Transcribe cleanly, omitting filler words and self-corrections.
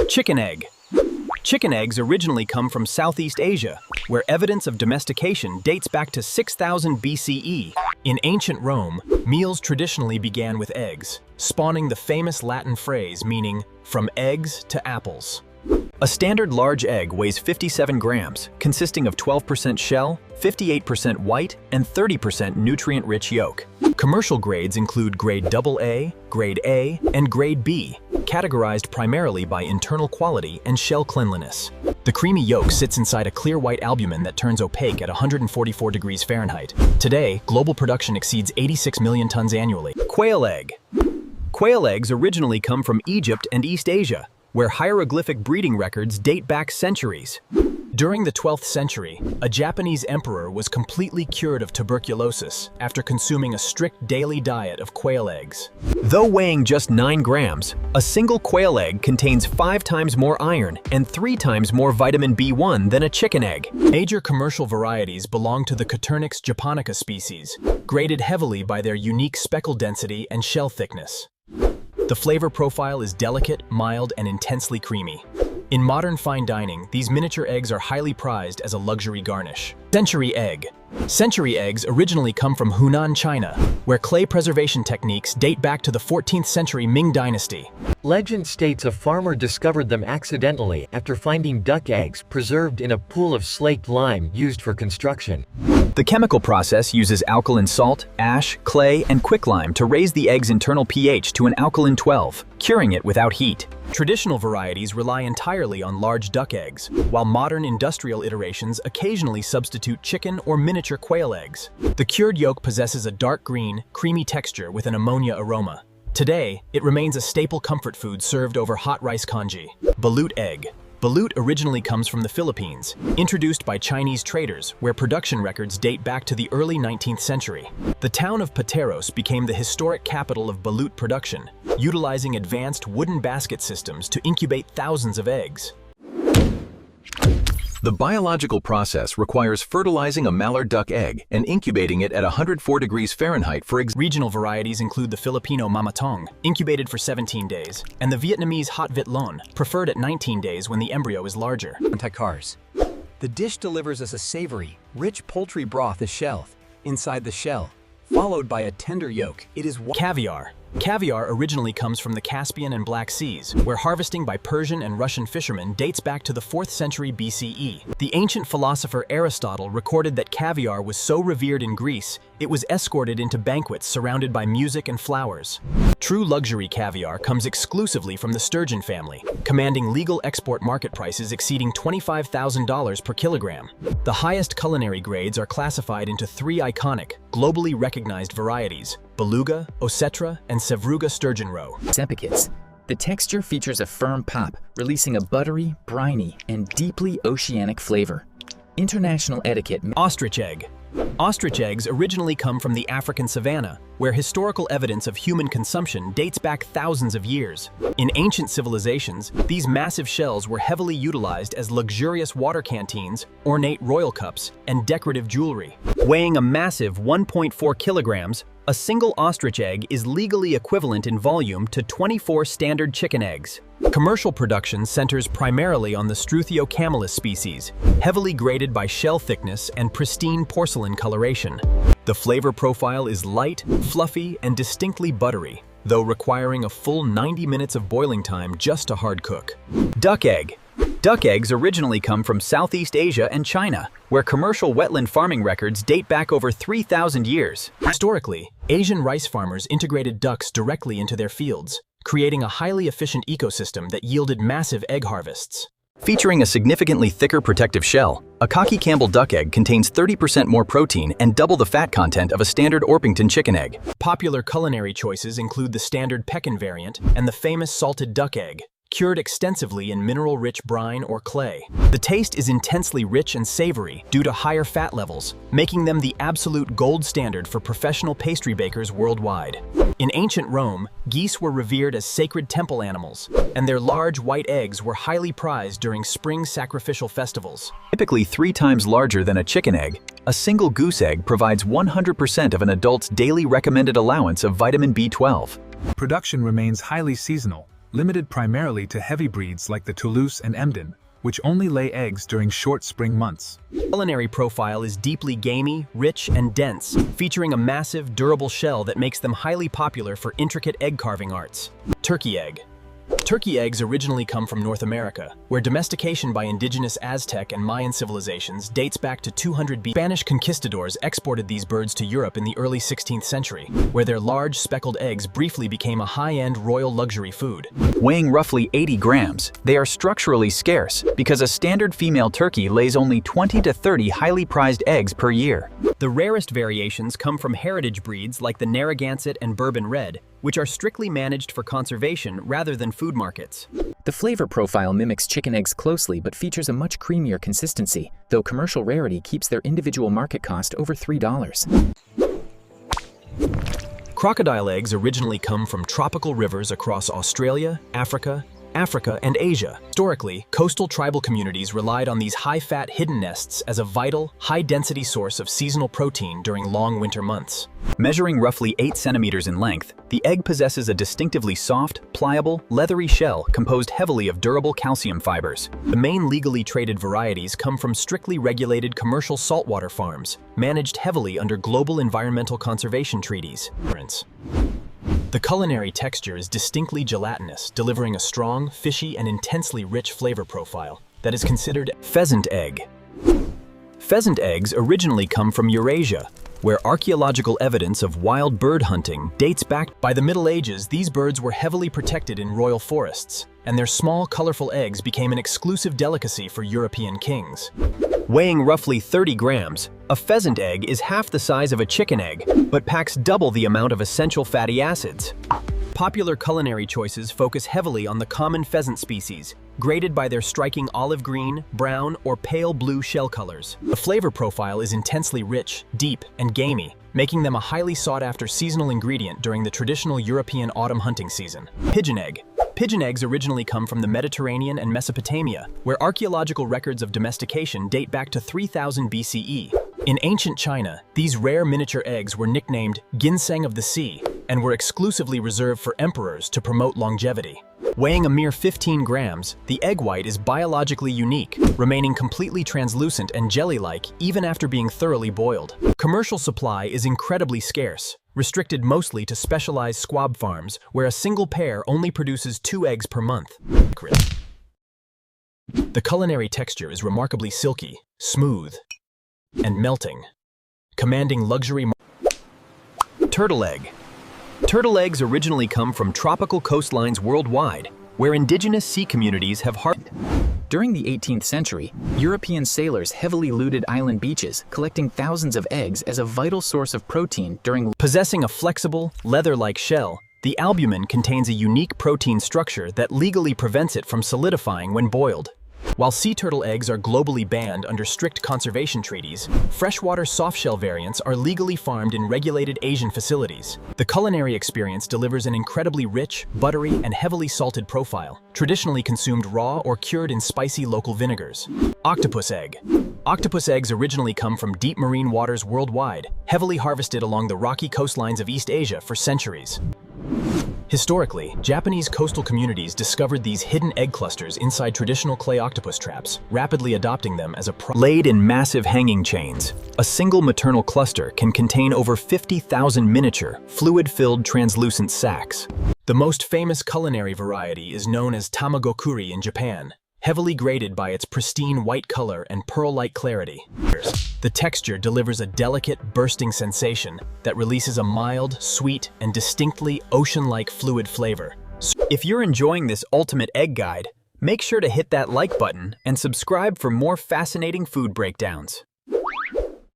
Chicken egg. Chicken eggs originally come from Southeast Asia, where evidence of domestication dates back to 6000 BCE. In ancient Rome, meals traditionally began with eggs, spawning the famous Latin phrase meaning, "from eggs to apples." A standard large egg weighs 57 grams, consisting of 12% shell, 58% white, and 30% nutrient-rich yolk. Commercial grades include grade AA, grade A, and grade B, categorized primarily by internal quality and shell cleanliness. The creamy yolk sits inside a clear white albumin that turns opaque at 144 degrees Fahrenheit. Today, global production exceeds 86 million tons annually. Quail egg. Quail eggs originally come from Egypt and East Asia, where hieroglyphic breeding records date back centuries. During the 12th century, a Japanese emperor was completely cured of tuberculosis after consuming a strict daily diet of quail eggs. Though weighing just 9 grams, a single quail egg contains 5 times more iron and 3 times more vitamin B1 than a chicken egg. Major commercial varieties belong to the Coturnix japonica species, graded heavily by their unique speckle density and shell thickness. The flavor profile is delicate, mild, and intensely creamy. In modern fine dining, these miniature eggs are highly prized as a luxury garnish. Century egg. Century eggs originally come from Hunan, China, where clay preservation techniques date back to the 14th century Ming Dynasty. Legend states a farmer discovered them accidentally after finding duck eggs preserved in a pool of slaked lime used for construction. The chemical process uses alkaline salt, ash, clay, and quicklime to raise the egg's internal pH to an alkaline 12, curing it without heat. Traditional varieties rely entirely on large duck eggs, while modern industrial iterations occasionally substitute chicken or miniature quail eggs. The cured yolk possesses a dark green, creamy texture with an ammonia aroma. Today, it remains a staple comfort food served over hot rice congee. Balut egg. Balut originally comes from the Philippines, introduced by Chinese traders, where production records date back to the early 19th century. The town of Pateros became the historic capital of balut production, utilizing advanced wooden basket systems to incubate thousands of eggs. The biological process requires fertilizing a mallard duck egg and incubating it at 104 degrees Fahrenheit for Regional varieties include the Filipino mamatong, incubated for 17 days, and the Vietnamese hot vit lon, preferred at 19 days when the embryo is larger. Cars. The dish delivers us a savory, rich poultry broth as shell, inside the shell, followed by a tender yolk. It is Caviar. Caviar originally comes from the Caspian and Black Seas, where harvesting by Persian and Russian fishermen dates back to the 4th century BCE. The ancient philosopher Aristotle recorded that caviar was so revered in Greece, it was escorted into banquets surrounded by music and flowers. True luxury caviar comes exclusively from the sturgeon family, commanding legal export market prices exceeding $25,000 per kilogram. The highest culinary grades are classified into 3 iconic, globally recognized varieties: Beluga, Osetra, and Sevruga sturgeon roe. Sempicates. The texture features a firm pop, releasing a buttery, briny, and deeply oceanic flavor. International etiquette. Ostrich egg. Ostrich eggs originally come from the African savanna, where historical evidence of human consumption dates back thousands of years. In ancient civilizations, these massive shells were heavily utilized as luxurious water canteens, ornate royal cups, and decorative jewelry. Weighing a massive 1.4 kilograms, a single ostrich egg is legally equivalent in volume to 24 standard chicken eggs. Commercial production centers primarily on the Struthio camelis species, heavily graded by shell thickness and pristine porcelain coloration. The flavor profile is light, fluffy, and distinctly buttery, though requiring a full 90 minutes of boiling time just to hard cook. Duck egg. Duck eggs originally come from Southeast Asia and China, where commercial wetland farming records date back over 3,000 years. Historically, Asian rice farmers integrated ducks directly into their fields, creating a highly efficient ecosystem that yielded massive egg harvests. Featuring a significantly thicker protective shell, a Cocky Campbell duck egg contains 30% more protein and double the fat content of a standard Orpington chicken egg. Popular culinary choices include the standard Pekin variant and the famous salted duck egg, cured extensively in mineral-rich brine or clay. The taste is intensely rich and savory due to higher fat levels, making them the absolute gold standard for professional pastry bakers worldwide. In ancient Rome, geese were revered as sacred temple animals, and their large white eggs were highly prized during spring sacrificial festivals. Typically 3 times larger than a chicken egg, a single goose egg provides 100% of an adult's daily recommended allowance of vitamin B12. Production remains highly seasonal, limited primarily to heavy breeds like the Toulouse and Emden, which only lay eggs during short spring months. Culinary profile is deeply gamey, rich, and dense, featuring a massive, durable shell that makes them highly popular for intricate egg carving arts. Turkey egg. Turkey eggs originally come from North America, where domestication by indigenous Aztec and Mayan civilizations dates back to 200 BC. Spanish conquistadors exported these birds to Europe in the early 16th century, where their large speckled eggs briefly became a high-end royal luxury food. Weighing roughly 80 grams, they are structurally scarce because a standard female turkey lays only 20 to 30 highly prized eggs per year. The rarest variations come from heritage breeds like the Narragansett and Bourbon Red, which are strictly managed for conservation rather than food markets. The flavor profile mimics chicken eggs closely but features a much creamier consistency, though commercial rarity keeps their individual market cost over $3. Crocodile eggs originally come from tropical rivers across Australia, Africa, and Asia. Historically, coastal tribal communities relied on these high-fat hidden nests as a vital, high-density source of seasonal protein during long winter months. Measuring roughly 8 centimeters in length, the egg possesses a distinctively soft, pliable, leathery shell composed heavily of durable calcium fibers. The main legally traded varieties come from strictly regulated commercial saltwater farms, managed heavily under global environmental conservation treaties. The culinary texture is distinctly gelatinous, delivering a strong, fishy, and intensely rich flavor profile that is considered pheasant egg. Pheasant eggs originally come from Eurasia, where archaeological evidence of wild bird hunting dates back. By the Middle Ages, these birds were heavily protected in royal forests, and their small, colorful eggs became an exclusive delicacy for European kings. Weighing roughly 30 grams, a pheasant egg is half the size of a chicken egg, but packs double the amount of essential fatty acids. Popular culinary choices focus heavily on the common pheasant species, graded by their striking olive green, brown, or pale blue shell colors. The flavor profile is intensely rich, deep, and gamey, making them a highly sought-after seasonal ingredient during the traditional European autumn hunting season. Pigeon egg. Pigeon eggs originally come from the Mediterranean and Mesopotamia, where archaeological records of domestication date back to 3000 BCE. In ancient China, these rare miniature eggs were nicknamed ginseng of the sea and were exclusively reserved for emperors to promote longevity. Weighing a mere 15 grams, the egg white is biologically unique, remaining completely translucent and jelly-like even after being thoroughly boiled. Commercial supply is incredibly scarce, restricted mostly to specialized squab farms where a single pair only produces 2 eggs per month. The culinary texture is remarkably silky, smooth, and melting, commanding luxury. Turtle egg. Turtle eggs originally come from tropical coastlines worldwide, where indigenous sea communities have During the 18th century, European sailors heavily looted island beaches, collecting thousands of eggs as a vital source of protein during. Possessing a flexible, leather-like shell, the albumin contains a unique protein structure that legally prevents it from solidifying when boiled. While sea turtle eggs are globally banned under strict conservation treaties, freshwater softshell variants are legally farmed in regulated Asian facilities. The culinary experience delivers an incredibly rich, buttery, and heavily salted profile, traditionally consumed raw or cured in spicy local vinegars. Octopus egg. Octopus eggs originally come from deep marine waters worldwide, heavily harvested along the rocky coastlines of East Asia for centuries. Historically, Japanese coastal communities discovered these hidden egg clusters inside traditional clay octopus traps, rapidly adopting them as a laid in massive hanging chains. A single maternal cluster can contain over 50,000 miniature, fluid-filled translucent sacs. The most famous culinary variety is known as tamagokuri in Japan, heavily graded by its pristine white color and pearl-like clarity. The texture delivers a delicate, bursting sensation that releases a mild, sweet, and distinctly ocean-like fluid flavor. If you're enjoying this ultimate egg guide, make sure to hit that like button and subscribe for more fascinating food breakdowns.